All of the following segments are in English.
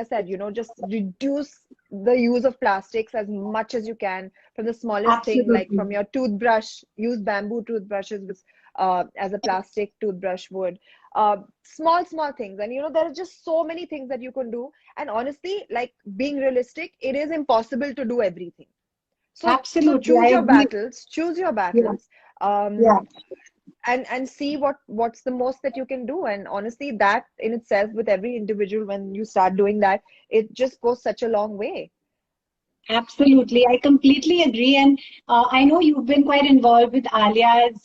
I said, just reduce the use of plastics as much as you can, from the smallest thing, like Absolutely. from your toothbrush. Use bamboo toothbrushes with, as a plastic toothbrush would. Small things. And there are just so many things that you can do. And honestly, like, being realistic, it is impossible to do everything. So Absolutely. I choose your agree. battles, choose your Yeah. battles. Yeah. And see what's the most that you can do. And honestly, that in itself, with every individual, when you start doing that, it just goes such a long way. Absolutely, I completely agree, and I know you've been quite involved with Alia's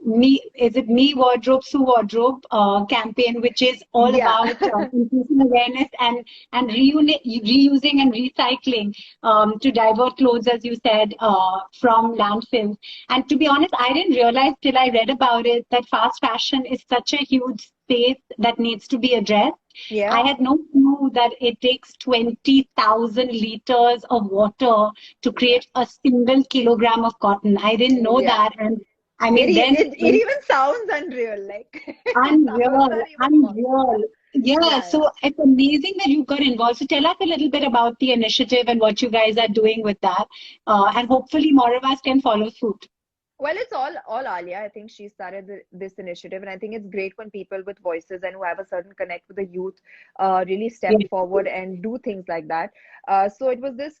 Me Wardrobe, Sue Wardrobe campaign, which is all Yeah. about increasing awareness and reusing and recycling to divert clothes, as you said, from landfills. And to be honest, I didn't realize till I read about it that fast fashion is such a huge space that needs to be addressed. I Yeah. had no clue that it takes 20,000 liters of water to Yeah. create a single kilogram of cotton. I didn't know Yeah. that. And I it, mean, e- then it even sounds unreal, like it sounds unreal, not even possible. unreal. Yeah, Yeah, yeah. so it's amazing that you got involved. So tell us a little bit about the initiative and what you guys are doing with that. And hopefully more of us can follow suit. Well, it's all Alia. I think she started this initiative, and I think it's great when people with voices and who have a certain connect with the youth really step Yeah, forward and do things like that. So it was this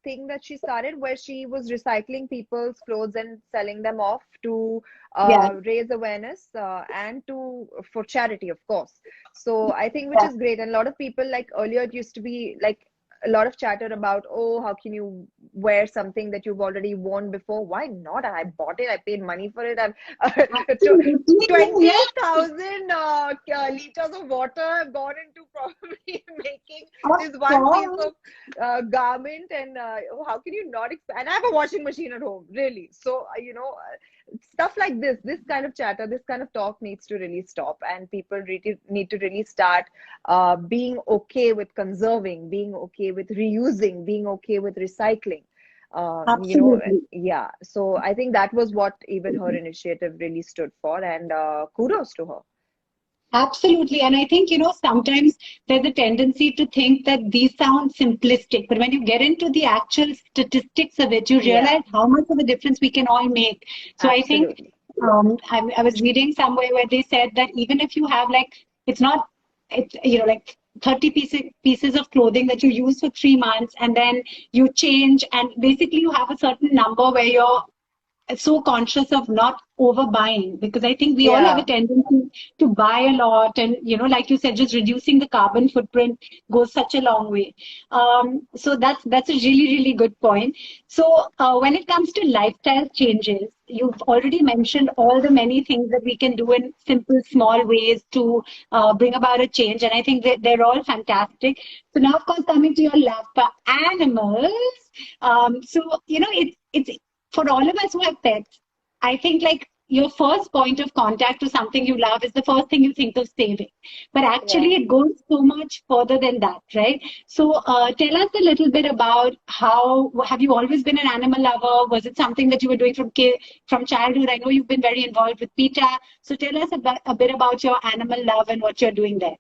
thing that she started, where she was recycling people's clothes and selling them off to yeah, raise awareness, and to for charity, of course. So I think, which yeah. is great. And a lot of people, like, earlier it used to be like a lot of chatter about, oh, how can you wear something that you've already worn before? Why not? I bought it, I paid money for it. I've Absolutely. Yeah, 20,000 liters of water have gone into probably making of this one piece course. of garment. And how can you not expect? And I have a washing machine at home, really. So stuff like this kind of chatter, this kind of talk needs to really stop, and people really need to really start being okay with conserving, being okay with reusing, being okay with recycling. Absolutely. Yeah. So I think that was what even her initiative really stood for, and kudos to her. Absolutely. And I think, sometimes there's a tendency to think that these sound simplistic, but when you get into the actual statistics of it, you Yeah, realize how much of a difference we can all make. So I think absolutely. I was reading somewhere where they said that even if you have like, it's not, it's, like 30 pieces of clothing that you use for 3 months and then you change and basically you have a certain number where you're so conscious of not overbuying because I think we all have a Yeah. tendency to buy a lot and like you said just reducing the carbon footprint goes such a long way. So that's a really good point. So when it comes to lifestyle changes, you've already mentioned all the many things that we can do in simple small ways to bring about a change and I think that they're all fantastic. So now of course coming to your love for animals, so it's for all of us who have pets, I think like your first point of contact to something you love is the first thing you think of saving. But Yeah. actually, it goes so much further than that, right? So, tell us a little bit about how have you always been an animal lover? Was it something that you were doing from childhood? I know you've been very involved with PETA. So, tell us a bit about your animal love and what you're doing there.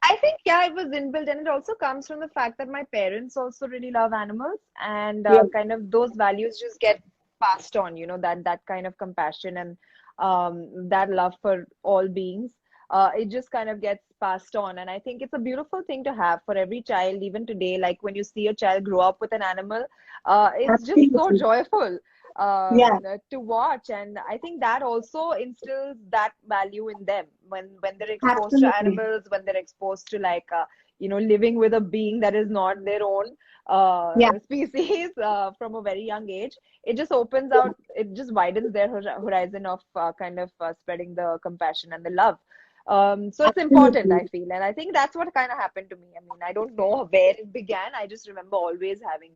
I think, yeah, it was inbuilt, and it also comes from the fact that my parents also really love animals, and Yeah, kind of those values just get passed on. That kind of compassion and that love for all beings. It just kind of gets passed on, and I think it's a beautiful thing to have for every child, even today. Like when you see a child grow up with an animal, it's just so absolutely. joyful Yeah, to watch, and I think that also instills that value in them when they're exposed to absolutely. animals, when they're exposed to, like, living with a being that is not their own Yeah. species from a very young age. It just opens out, it just widens their horizon of kind of spreading the compassion and the love. So it's important, I Absolutely. feel, and I think that's what kind of happened to me. I mean, I don't know where it began. I just remember always having